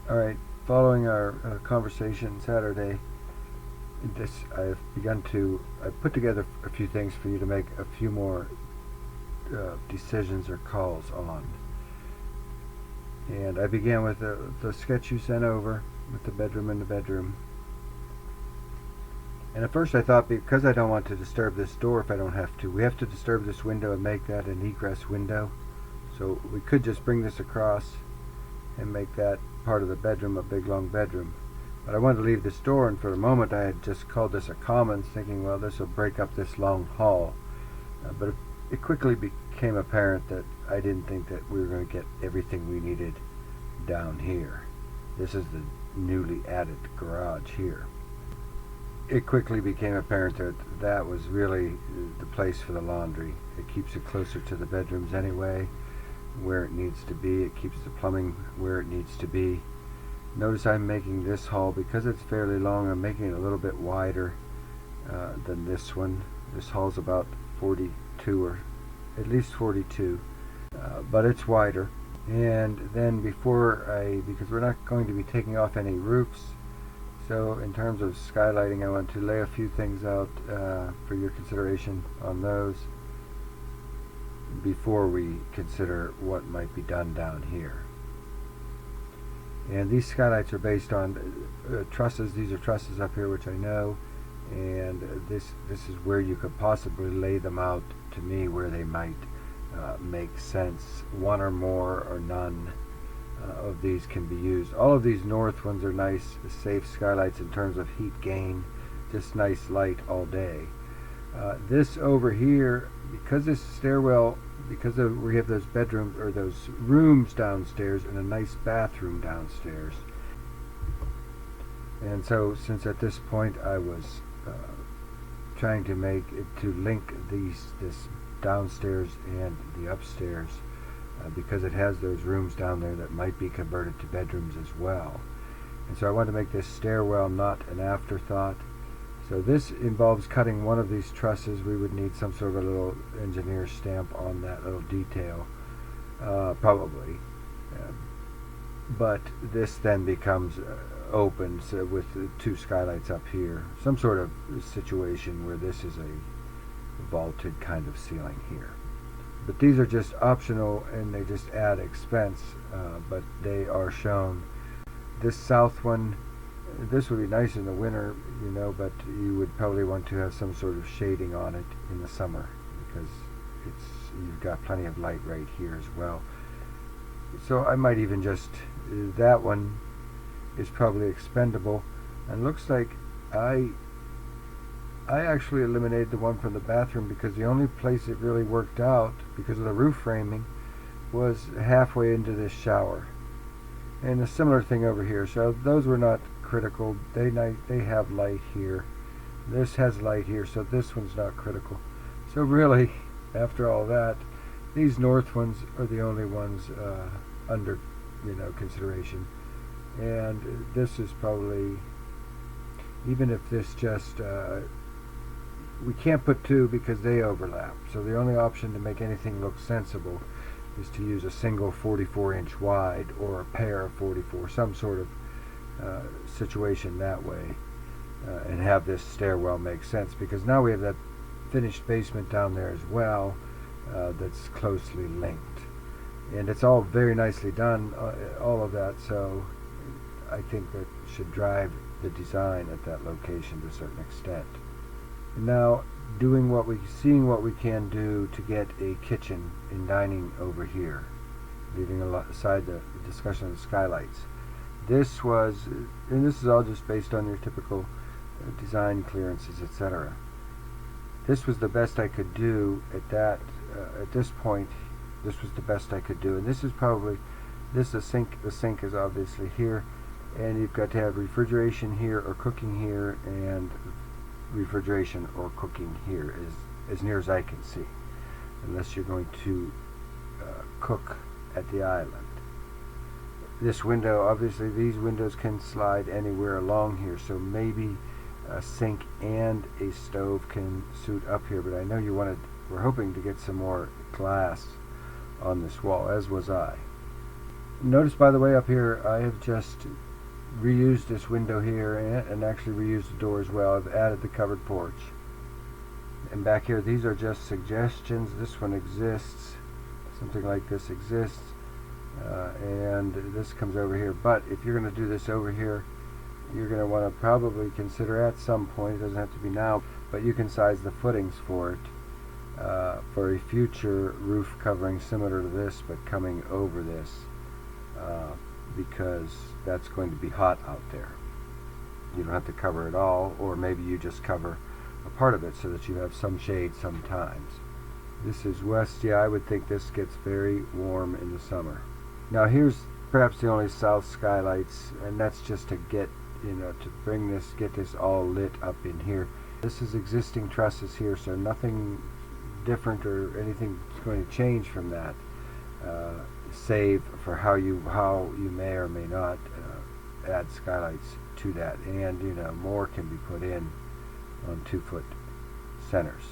Alright, following our conversation Saturday, I put together a few things for you to make a few more decisions or calls on. And I began with the sketch you sent over with the bedroom and the bedroom. And at first I thought, because I don't want to disturb this door if I don't have to, we have to disturb this window and make that an egress window. So we could just bring this across and make that part of the bedroom a big long bedroom. But I wanted to leave this door, and for the moment I had just called this a commons, thinking, well, this will break up this long hall. But it quickly became apparent that I didn't think that we were going to get everything we needed down here. This is the newly added garage here. It quickly became apparent that that was really the place for the laundry. It keeps it closer to the bedrooms anyway, where it needs to be. It keeps the plumbing where it needs to be. Notice I'm making this hall, because it's fairly long, I'm making it a little bit wider than this one. This hall's about 42, or at least 42, but it's wider. And then because we're not going to be taking off any roofs, so in terms of skylighting, I want to lay a few things out for your consideration on those before we consider what might be done down here. And these skylights are based on trusses. These are trusses up here, which I know, and this is where you could possibly lay them out, to me, where they might make sense. One or more or none of these can be used. All of these north ones are nice, safe skylights in terms of heat gain, just nice light all day. This over here, because this stairwell, we have those bedrooms or those rooms downstairs and a nice bathroom downstairs. And so, since at this point I was trying to make it to link this downstairs and the upstairs, because it has those rooms down there that might be converted to bedrooms as well. And so I wanted to make this stairwell not an afterthought. So this involves cutting one of these trusses. We would need some sort of a little engineer stamp on that little detail, probably. But this then becomes open, so with two skylights up here. Some sort of situation where this is a vaulted kind of ceiling here. But these are just optional, and they just add expense, but they are shown. This south one, this would be nice in the winter, but you would probably want to have some sort of shading on it in the summer, because you've got plenty of light right here as well. So I might even just, that one is probably expendable, and looks like I actually eliminated the one from the bathroom, because the only place it really worked out, because of the roof framing, was halfway into this shower. And a similar thing over here. So those were not critical. They have light here. This has light here, so this one's not critical. So really, after all that, these north ones are the only ones under consideration. And this is probably, even if this just we can't put two because they overlap. So the only option to make anything look sensible is to use a single 44-inch wide, or a pair of 44, some sort of situation that way, and have this stairwell make sense, because now we have that finished basement down there as well, that's closely linked, and it's all very nicely done, all of that. So I think that should drive the design at that location to a certain extent. Now, seeing what we can do to get a kitchen and dining over here, leaving aside the discussion of the skylights. This is all just based on your typical design clearances, etc. This was the best I could do at this point. This was the best I could do, and this is the sink. The sink is obviously here, and you've got to have refrigeration here or cooking here, and refrigeration or cooking here is as near as I can see, unless you're going to cook at the island. This window, obviously these windows can slide anywhere along here, so maybe a sink and a stove can suit up here, but I know we're hoping to get some more glass on this wall, as was I. Notice, by the way, up here I have just reused this window here and actually reused the door as well. I've added the covered porch. And back here, these are just suggestions. This one exists. Something like this exists. And this comes over here. But if you're going to do this over here, you're going to want to probably consider at some point, it doesn't have to be now, but you can size the footings for it for a future roof covering similar to this, but coming over this, because that's going to be hot out there. You don't have to cover it all, or maybe you just cover a part of it so that you have some shade sometimes. This is west. Yeah, I would think this gets very warm in the summer. Now here's perhaps the only south skylights, and that's just to get, to bring this, get this all lit up in here. This is existing trusses here, so nothing different or anything is going to change from that, save for how you may or may not add skylights to that, and more can be put in on 2-foot centers.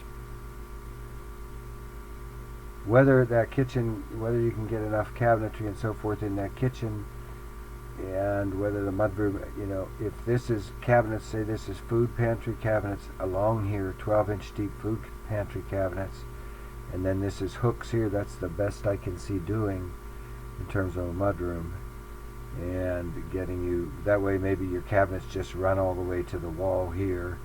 Whether that kitchen, whether you can get enough cabinetry and so forth in that kitchen, and whether the mudroom, if this is cabinets, say this is food pantry cabinets along here, 12-inch deep food pantry cabinets, and then this is hooks here, that's the best I can see doing in terms of a mudroom, and getting you, that way maybe your cabinets just run all the way to the wall here,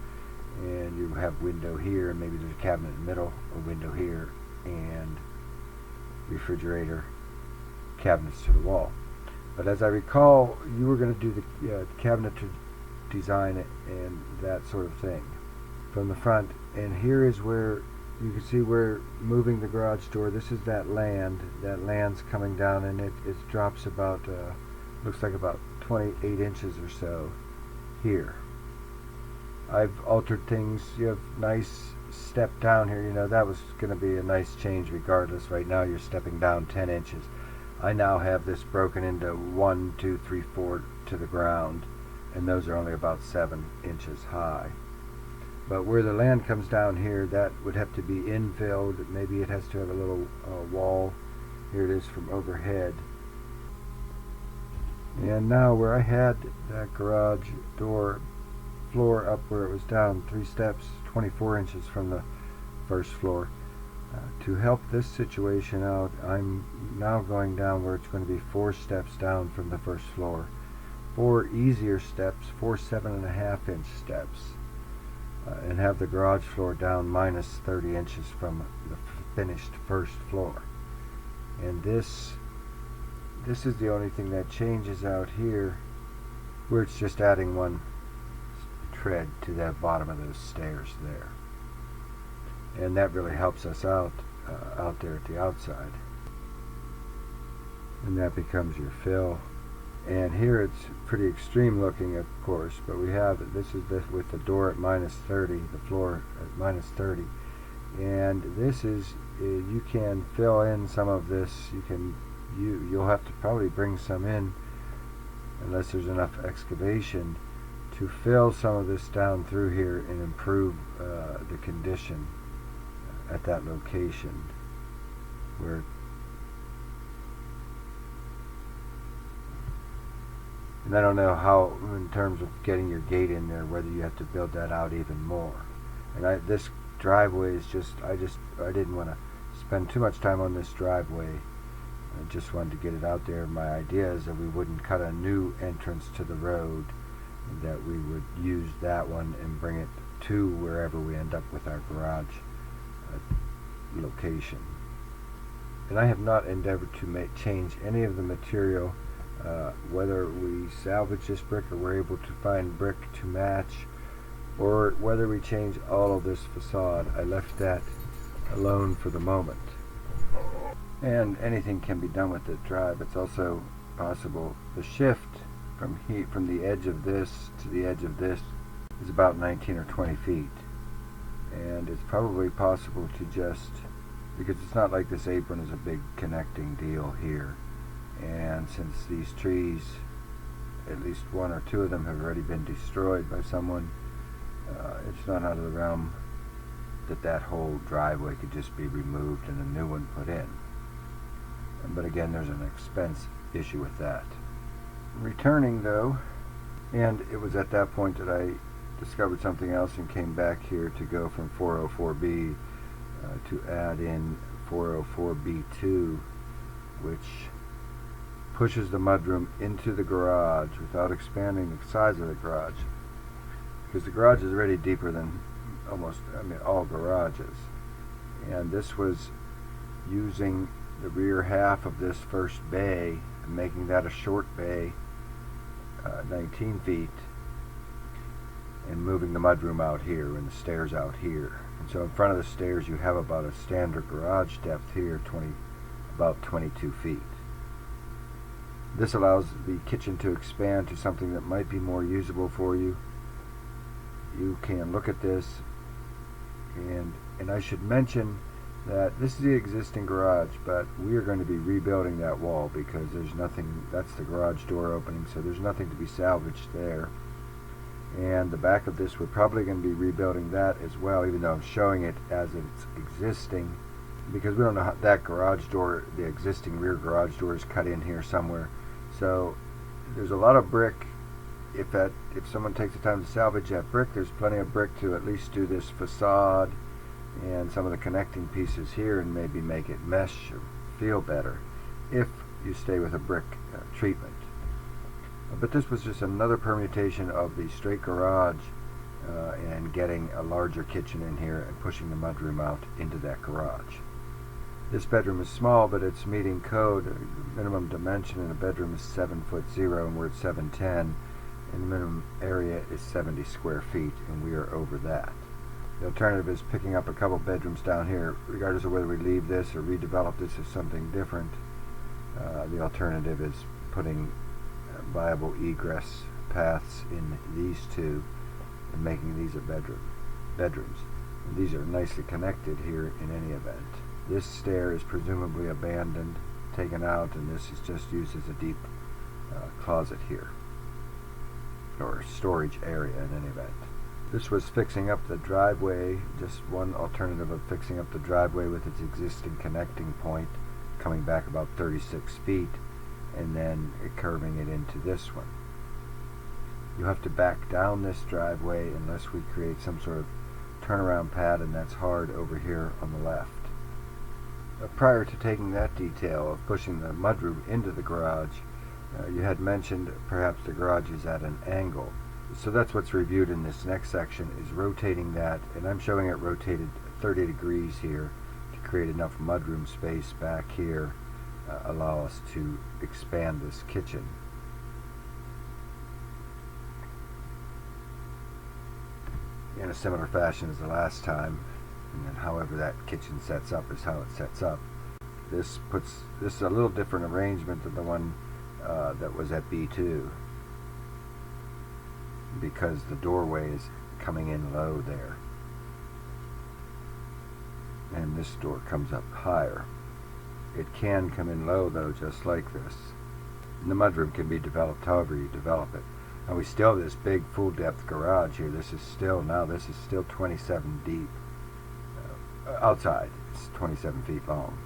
and you have window here, and maybe there's a cabinet in the middle, a window here, and refrigerator cabinets to the wall. But as I recall, you were going to do the cabinet to design and that sort of thing from the front. And here is where you can see we're moving the garage door. This is that land. That land's coming down, and it drops about, looks like about 28 inches or so here. I've altered things. You have nice step down here. That was going to be a nice change regardless. Right now you're stepping down 10 inches. I now have this broken into 1, 2, 3, 4 to the ground, and those are only about 7 inches high. But where the land comes down here, that would have to be infilled. Maybe it has to have a little wall. Here it is from overhead. And now where I had that garage door floor up where it was down 3 steps, 24 inches from the first floor, to help this situation out, I'm now going down where it's going to be 4 steps down from the first floor. 4 easier steps, 4 7.5-inch steps, and have the garage floor down minus 30 inches from the finished first floor. And this is the only thing that changes out here, where it's just adding 1 tread to that bottom of those stairs there. And that really helps us out there at the outside. And that becomes your fill. And here it's pretty extreme looking, of course, but we have, this is this with the door at minus 30, the floor at minus 30. And this is, you can fill in some of this. You'll have to probably bring some in, unless there's enough excavation, to fill some of this down through here and improve the condition at that location. Where and I don't know how, in terms of getting your gate in there, whether you have to build that out even more. And this driveway is just, I didn't want to spend too much time on this driveway. I just wanted to get it out there. My idea is that we wouldn't cut a new entrance to the road, that we would use that one and bring it to wherever we end up with our garage location. And I have not endeavored to change any of the material, whether we salvage this brick or we're able to find brick to match, or whether we change all of this facade. I left that alone for the moment. And anything can be done with the drive. It's also possible the shift from the edge of this to the edge of this is about 19 or 20 feet. And it's probably possible to just, because it's not like this apron is a big connecting deal here, and since these trees, at least 1 or 2 of them have already been destroyed by someone, it's not out of the realm that whole driveway could just be removed and a new one put in. But again, there's an expense issue with that. Returning though, and it was at that point that I discovered something else and came back here to go from 404B to add in 404B2, which pushes the mudroom into the garage without expanding the size of the garage, because the garage is already deeper than all garages. And this was using the rear half of this first bay and making that a short bay, 19 feet, and moving the mudroom out here and the stairs out here. And so in front of the stairs you have about a standard garage depth here, about 22 feet. This allows the kitchen to expand to something that might be more usable for you. You can look at this, and I should mention that this is the existing garage, but we are going to be rebuilding that wall because there's nothing, that's the garage door opening, so there's nothing to be salvaged there. And the back of this, we're probably going to be rebuilding that as well, even though I'm showing it as it's existing, because we don't know how that garage door, the existing rear garage door, is cut in here somewhere. So there's a lot of brick. If someone takes the time to salvage that brick, there's plenty of brick to at least do this facade and some of the connecting pieces here, and maybe make it mesh or feel better if you stay with a brick treatment. But this was just another permutation of the straight garage and getting a larger kitchen in here and pushing the mudroom out into that garage. This bedroom is small, but it's meeting code. Minimum dimension in a bedroom is 7'0", and we're at 7'10", and the minimum area is 70 square feet, and we are over that. The alternative is picking up a couple bedrooms down here, regardless of whether we leave this or redevelop this as something different. The alternative is putting viable egress paths in these two and making these a bedrooms. And these are nicely connected here in any event. This stair is presumably abandoned, taken out, and this is just used as a deep closet here, or storage area in any event. This was fixing up the driveway, just one alternative of fixing up the driveway with its existing connecting point, coming back about 36 feet, and then curving it into this one. You have to back down this driveway unless we create some sort of turnaround pad, and that's hard over here on the left. Prior to taking that detail of pushing the mudroom into the garage, you had mentioned perhaps the garage is at an angle. So that's what's reviewed in this next section, is rotating that, and I'm showing it rotated 30 degrees here to create enough mudroom space back here, allow us to expand this kitchen. In a similar fashion as the last time, and then however that kitchen sets up is how it sets up. This is a little different arrangement than the one that was at B2, because the doorway is coming in low there, and this door comes up higher. It can come in low though, just like this. And the mudroom can be developed however you develop it. And we still have this big full depth garage here. This is still 27 deep. Outside it's 27 feet long.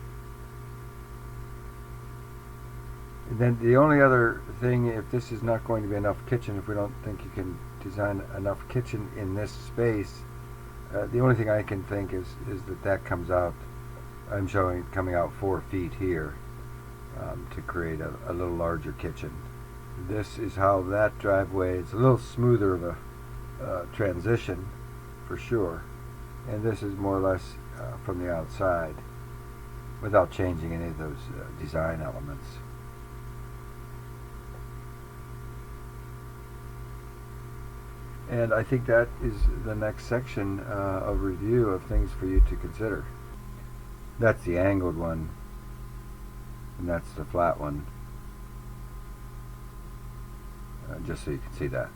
And then the only other thing, if this is not going to be enough kitchen, if we don't think you can design enough kitchen in this space, the only thing I can think is that comes out, I'm showing it coming out 4 feet here to create a little larger kitchen. This is how that driveway, it's a little smoother of a transition for sure, and this is more or less from the outside without changing any of those design elements. And I think that is the next section of review of things for you to consider. That's the angled one, and that's the flat one, just so you can see that.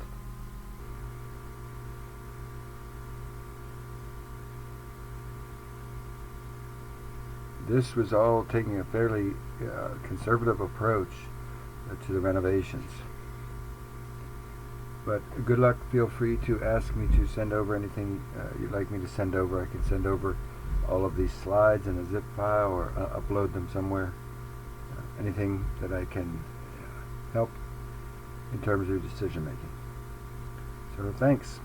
This was all taking a fairly conservative approach to the renovations. But good luck. Feel free to ask me to send over anything you'd like me to send over. I can send over all of these slides in a zip file or upload them somewhere. Anything that I can help in terms of your decision making. So thanks.